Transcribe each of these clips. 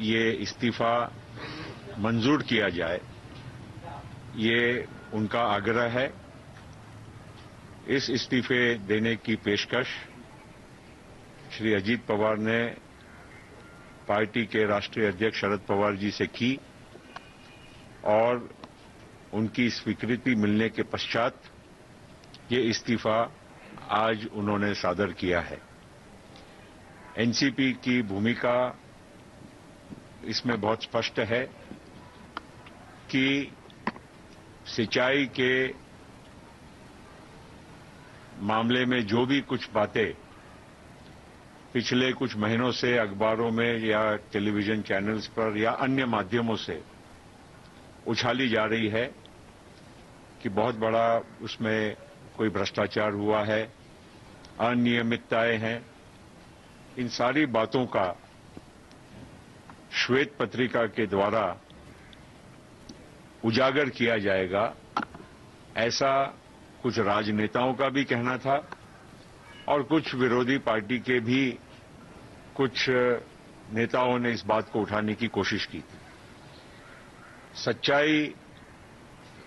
ये इस्तीफा मंजूर किया जाए, ये उनका आग्रह है। इस इस्तीफे देने की पेशकश श्री अजीत पवार ने पार्टी के राष्ट्रीय अध्यक्ष शरद पवार जी से की और उनकी स्वीकृति मिलने के पश्चात ये इस्तीफा आज उन्होंने सादर किया है। एनसीपी की भूमिका इसमें बहुत स्पष्ट है कि सिंचाई के मामले में जो भी कुछ बातें पिछले कुछ महीनों से अखबारों में या टेलीविजन चैनल्स पर या अन्य माध्यमों से उछाली जा रही है कि बहुत बड़ा उसमें कोई भ्रष्टाचार हुआ है, अनियमितताएं हैं, इन सारी बातों का श्वेत पत्रिका के द्वारा उजागर किया जाएगा, ऐसा कुछ राजनेताओं का भी कहना था और कुछ विरोधी पार्टी के भी कुछ नेताओं ने इस बात को उठाने की कोशिश की थी। सच्चाई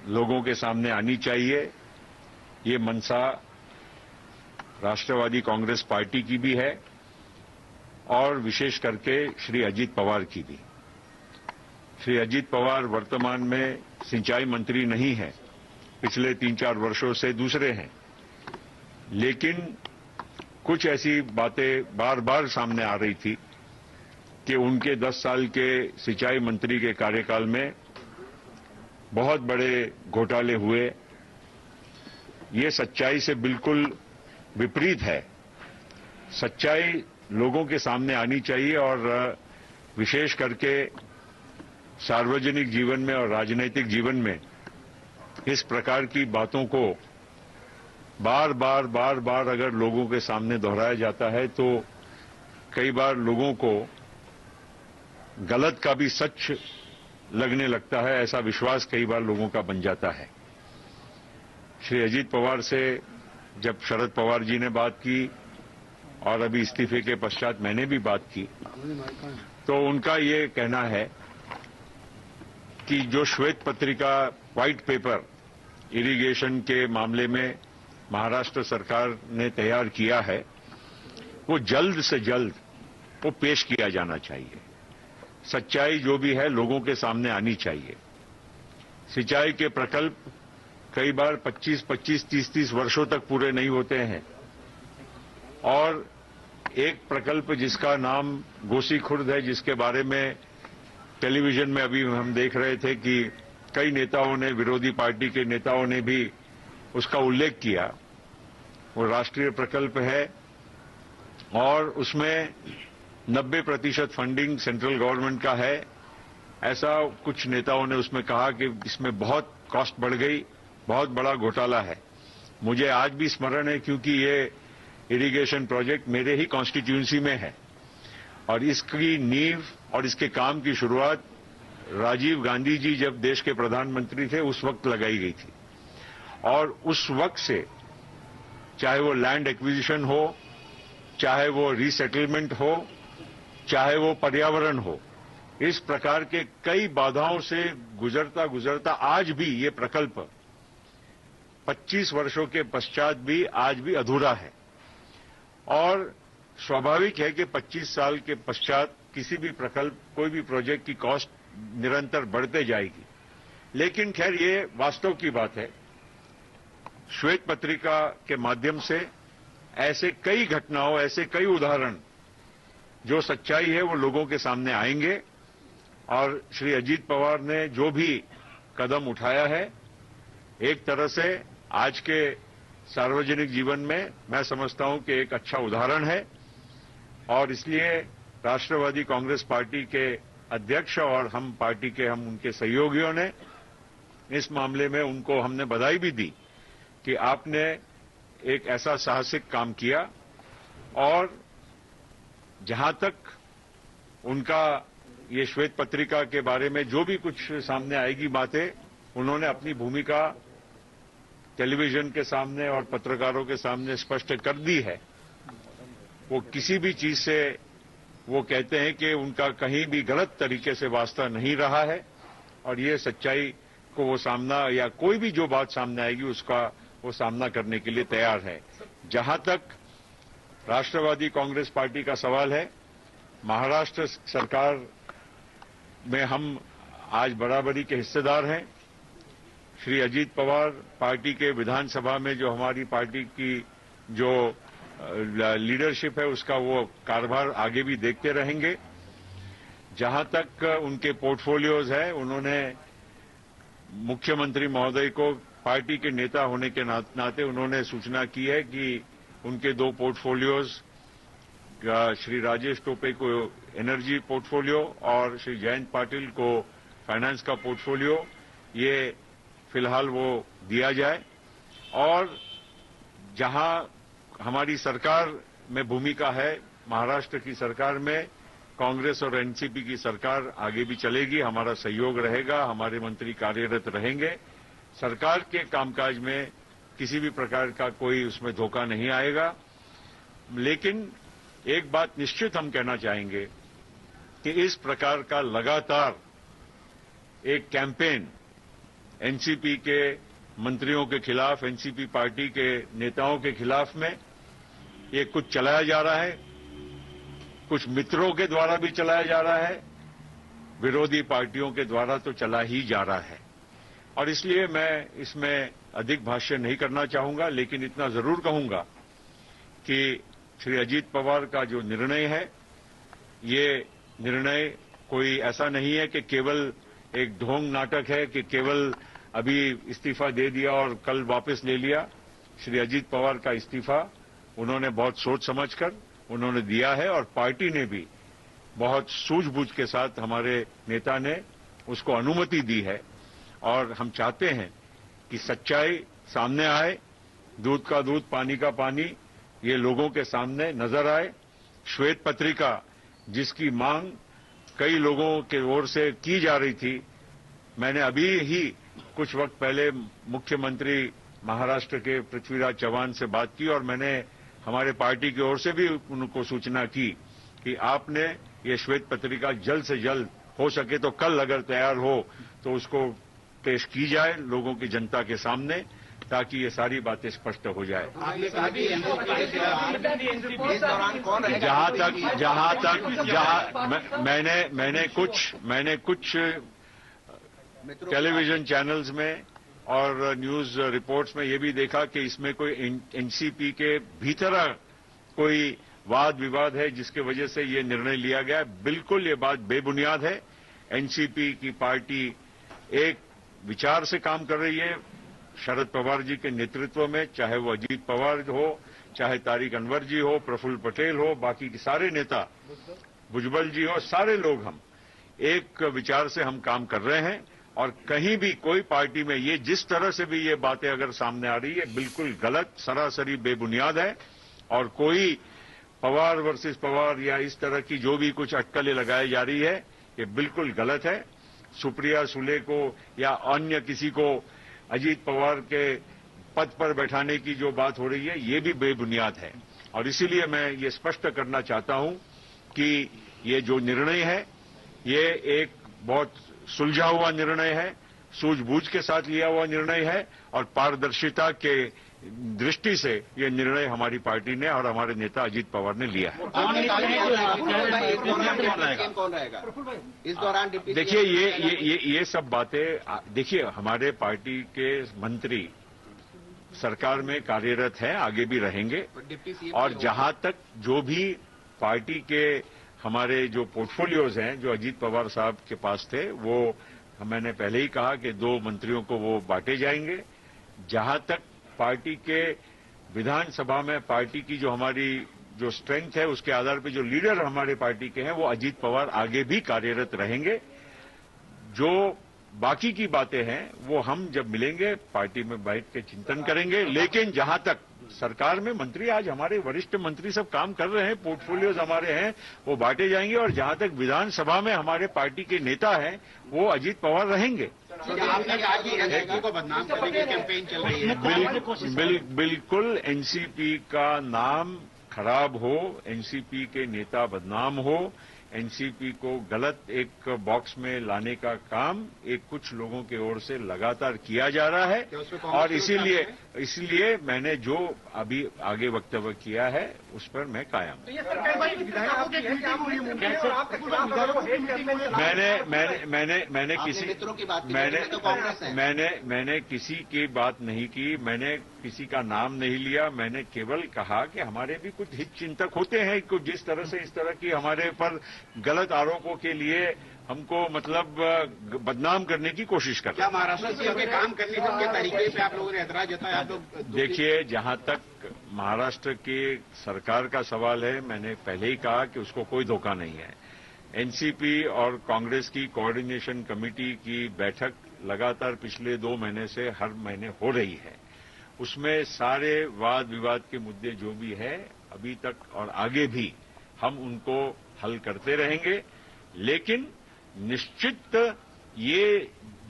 लोगों के सामने आनी चाहिए, ये मंशा राष्ट्रवादी कांग्रेस पार्टी की भी है और विशेष करके श्री अजीत पवार की भी। श्री अजीत पवार वर्तमान में सिंचाई मंत्री नहीं है, पिछले 3-4 वर्षों से दूसरे हैं, लेकिन कुछ ऐसी बातें बार बार सामने आ रही थी कि उनके 10 साल के सिंचाई मंत्री के कार्यकाल में बहुत बड़े घोटाले हुए। ये सच्चाई से बिल्कुल विपरीत है। सच्चाई लोगों के सामने आनी चाहिए और विशेष करके सार्वजनिक जीवन में और राजनीतिक जीवन में इस प्रकार की बातों को बार बार अगर लोगों के सामने दोहराया जाता है तो कई बार लोगों को गलत का भी सच लगने लगता है, ऐसा विश्वास कई बार लोगों का बन जाता है। श्री अजीत पवार से जब शरद पवार जी ने बात की और अभी इस्तीफे के पश्चात मैंने भी बात की, तो उनका ये कहना है कि जो श्वेत पत्रिका व्हाइट पेपर इरिगेशन के मामले में महाराष्ट्र सरकार ने तैयार किया है, वो जल्द से जल्द वो पेश किया जाना चाहिए। सच्चाई जो भी है लोगों के सामने आनी चाहिए। सिंचाई के प्रकल्प कई बार 25-25, 30-30 वर्षों तक पूरे नहीं होते हैं और एक प्रकल्प जिसका नाम गोसी खुर्द है, जिसके बारे में टेलीविजन में अभी हम देख रहे थे कि कई नेताओं ने, विरोधी पार्टी के नेताओं ने भी उसका उल्लेख किया, वो राष्ट्रीय प्रकल्प है और उसमें 90% फंडिंग सेंट्रल गवर्नमेंट का है। ऐसा कुछ नेताओं ने उसमें कहा कि इसमें बहुत कॉस्ट बढ़ गई, बहुत बड़ा घोटाला है। मुझे आज भी स्मरण है क्योंकि ये इरिगेशन प्रोजेक्ट मेरे ही कॉन्स्टिट्यूंसी में है और इसकी नींव और इसके काम की शुरुआत राजीव गांधी जी जब देश के प्रधानमंत्री थे उस वक्त लगाई गई थी और उस वक्त से चाहे वो लैंड एक्विजिशन हो, चाहे वो रीसेटलमेंट हो, चाहे वो पर्यावरण हो, इस प्रकार के कई बाधाओं से गुजरता गुजरता आज भी ये प्रकल्प 25 वर्षों के पश्चात भी आज भी अधूरा है और स्वाभाविक है कि 25 साल के पश्चात किसी भी प्रकल्प, कोई भी प्रोजेक्ट की कॉस्ट निरंतर बढ़ते जाएगी। लेकिन खैर ये वास्तव की बात है। श्वेत पत्रिका के माध्यम से ऐसे कई घटनाओं, ऐसे कई उदाहरण जो सच्चाई है वो लोगों के सामने आएंगे और श्री अजीत पवार ने जो भी कदम उठाया है, एक तरह से आज के सार्वजनिक जीवन में मैं समझता हूं कि एक अच्छा उदाहरण है और इसलिए राष्ट्रवादी कांग्रेस पार्टी के अध्यक्ष और हम पार्टी के उनके सहयोगियों ने इस मामले में उनको हमने बधाई भी दी कि आपने एक ऐसा साहसिक काम किया और जहां तक उनका ये श्वेत पत्रिका के बारे में जो भी कुछ सामने आएगी बातें, उन्होंने अपनी भूमिका टेलीविजन के सामने और पत्रकारों के सामने स्पष्ट कर दी है। वो किसी भी चीज से वो कहते हैं कि उनका कहीं भी गलत तरीके से वास्ता नहीं रहा है और ये सच्चाई को वो सामना या कोई भी जो बात सामने आएगी उसका वो सामना करने के लिए तैयार है। जहां तक राष्ट्रवादी कांग्रेस पार्टी का सवाल है, महाराष्ट्र सरकार में हम आज बराबरी के हिस्सेदार हैं। श्री अजीत पवार पार्टी के विधानसभा में जो हमारी पार्टी की जो लीडरशिप है उसका वो कारभार आगे भी देखते रहेंगे। जहां तक उनके पोर्टफोलियोज है, उन्होंने मुख्यमंत्री महोदय को पार्टी के नेता होने के नाते उन्होंने सूचना की है कि उनके 2 पोर्टफोलियोज श्री राजेश टोपे को एनर्जी पोर्टफोलियो और श्री जयंत पाटिल को फाइनेंस का पोर्टफोलियो ये फिलहाल वो दिया जाए। और जहां हमारी सरकार में भूमिका है, महाराष्ट्र की सरकार में कांग्रेस और एनसीपी की सरकार आगे भी चलेगी, हमारा सहयोग रहेगा, हमारे मंत्री कार्यरत रहेंगे। सरकार के कामकाज में किसी भी प्रकार का कोई उसमें धोखा नहीं आएगा। लेकिन एक बात निश्चित हम कहना चाहेंगे कि इस प्रकार का लगातार एक कैंपेन एनसीपी के मंत्रियों के खिलाफ, एनसीपी पार्टी के नेताओं के खिलाफ में ये कुछ चलाया जा रहा है, कुछ मित्रों के द्वारा भी चलाया जा रहा है, विरोधी पार्टियों के द्वारा तो चला ही जा रहा है। और इसलिए मैं इसमें अधिक भाष्य नहीं करना चाहूंगा, लेकिन इतना जरूर कहूंगा कि श्री अजीत पवार का जो निर्णय है, ये निर्णय कोई ऐसा नहीं है कि केवल एक ढोंग नाटक है कि केवल अभी इस्तीफा दे दिया और कल वापस ले लिया। श्री अजीत पवार का इस्तीफा उन्होंने बहुत सोच समझकर उन्होंने दिया है और पार्टी ने भी बहुत सूझबूझ के साथ, हमारे नेता ने उसको अनुमति दी है। और हम चाहते हैं कि सच्चाई सामने आए, दूध का दूध, पानी का पानी, ये लोगों के सामने नजर आए। श्वेत पत्रिका जिसकी मांग कई लोगों के ओर से की जा रही थी, मैंने अभी ही कुछ वक्त पहले मुख्यमंत्री महाराष्ट्र के पृथ्वीराज चौहान से बात की और मैंने हमारे पार्टी की ओर से भी उनको सूचना की कि आपने ये श्वेत पत्रिका जल्द से जल्द हो सके तो कल अगर तैयार हो तो उसको पेश की जाए लोगों की, जनता के सामने, ताकि ये सारी बातें स्पष्ट हो जाए। मैंने कुछ टेलीविजन चैनल्स में और न्यूज रिपोर्ट्स में ये भी देखा कि इसमें कोई एनसीपी के भीतर कोई वाद विवाद है जिसके वजह से ये निर्णय लिया गया। बिल्कुल ये बात बेबुनियाद है। एनसीपी की पार्टी एक विचार से काम कर रही है, शरद पवार जी के नेतृत्व में, चाहे वो अजीत पवार हो, चाहे तारिक अनवर जी हो, प्रफुल्ल पटेल हो, बाकी के सारे नेता, भुजबल जी हो, सारे लोग हम एक विचार से हम काम कर रहे हैं। और कहीं भी कोई पार्टी में ये जिस तरह से भी ये बातें अगर सामने आ रही है, बिल्कुल गलत, सरासरी बेबुनियाद है। और कोई पवार वर्सेस पवार या इस तरह की जो भी कुछ अटकलें लगाई जा रही है, ये बिल्कुल गलत है। सुप्रिया सुले को या अन्य किसी को अजीत पवार के पद पर बैठाने की जो बात हो रही है, ये भी बेबुनियाद है। और इसीलिए मैं ये स्पष्ट करना चाहता हूं कि ये जो निर्णय है, ये एक बहुत सुलझा हुआ निर्णय है, सूझबूझ के साथ लिया हुआ निर्णय है और पारदर्शिता के दृष्टि से ये निर्णय हमारी पार्टी ने और हमारे नेता अजीत पवार ने लिया है। कौन रहेगा इस दौरान? देखिए ये सब बातें, देखिए हमारे पार्टी के मंत्री सरकार में कार्यरत हैं, आगे भी रहेंगे। और जहां तक जो भी पार्टी के हमारे जो पोर्टफोलियोज हैं जो अजीत पवार साहब के पास थे, वो मैंने पहले ही कहा कि 2 मंत्रियों को वो बांटे जाएंगे। जहां तक पार्टी के विधानसभा में पार्टी की जो हमारी जो स्ट्रेंथ है, उसके आधार पर जो लीडर हमारे पार्टी के हैं, वो अजीत पवार आगे भी कार्यरत रहेंगे। जो बाकी की बातें हैं वो हम जब मिलेंगे पार्टी में बैठ के चिंतन करेंगे। लेकिन जहां तक सरकार में मंत्री, आज हमारे वरिष्ठ मंत्री सब काम कर रहे हैं, पोर्टफोलियोज हमारे हैं, वो बांटे जाएंगे। और जहां तक विधानसभा में हमारे पार्टी के नेता हैं, वो अजीत पवार रहेंगे। आपने कहा कि एनसीपी को बदनाम करने की कैंपेन चल रही है। बिल्कुल एनसीपी का नाम खराब हो, एनसीपी के नेता बदनाम हो, एनसीपी को गलत एक बॉक्स में लाने का काम एक कुछ लोगों की ओर से लगातार किया जा रहा है और इसीलिए मैंने जो अभी आगे वक्तव्य किया है उस पर मैं कायम हूं। मैंने किसी की बात नहीं की, मैंने किसी का नाम नहीं लिया, मैंने केवल कहा कि हमारे भी कुछ हित चिंतक होते हैं कुछ जिस तरह से इस तरह की हमारे पर गलत आरोपों के लिए हमको मतलब बदनाम करने की कोशिश कर रहे हैं। क्या महाराष्ट्र सीएम के काम करने के तरीके पे आप लोगों ने ऐतराज जताया? आप लोग देखिए, जहां तक महाराष्ट्र की सरकार का सवाल है, मैंने पहले ही कहा कि उसको कोई धोखा नहीं है। एनसीपी और कांग्रेस की कोऑर्डिनेशन कमेटी की बैठक लगातार पिछले 2 महीने से हर महीने हो रही है। उसमें सारे वाद विवाद के मुद्दे जो भी है अभी तक और आगे भी हम उनको हल करते रहेंगे, लेकिन निश्चित ये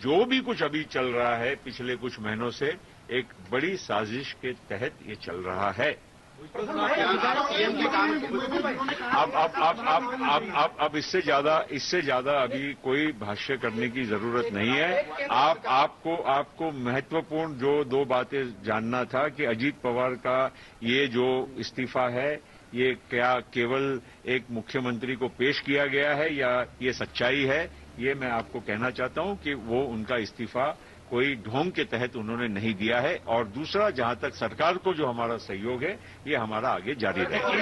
जो भी कुछ अभी चल रहा है पिछले कुछ महीनों से एक बड़ी साजिश के तहत ये चल रहा है। अब इससे ज्यादा अभी कोई भाष्य करने की जरूरत नहीं है। आपको महत्वपूर्ण जो 2 बातें जानना था कि अजीत पवार का ये जो इस्तीफा है ये क्या केवल एक मुख्यमंत्री को पेश किया गया है या ये सच्चाई है, ये मैं आपको कहना चाहता हूं कि वो उनका इस्तीफा कोई ढोंग के तहत उन्होंने नहीं दिया है। और दूसरा, जहां तक सरकार को जो हमारा सहयोग है ये हमारा आगे जारी रहेगा।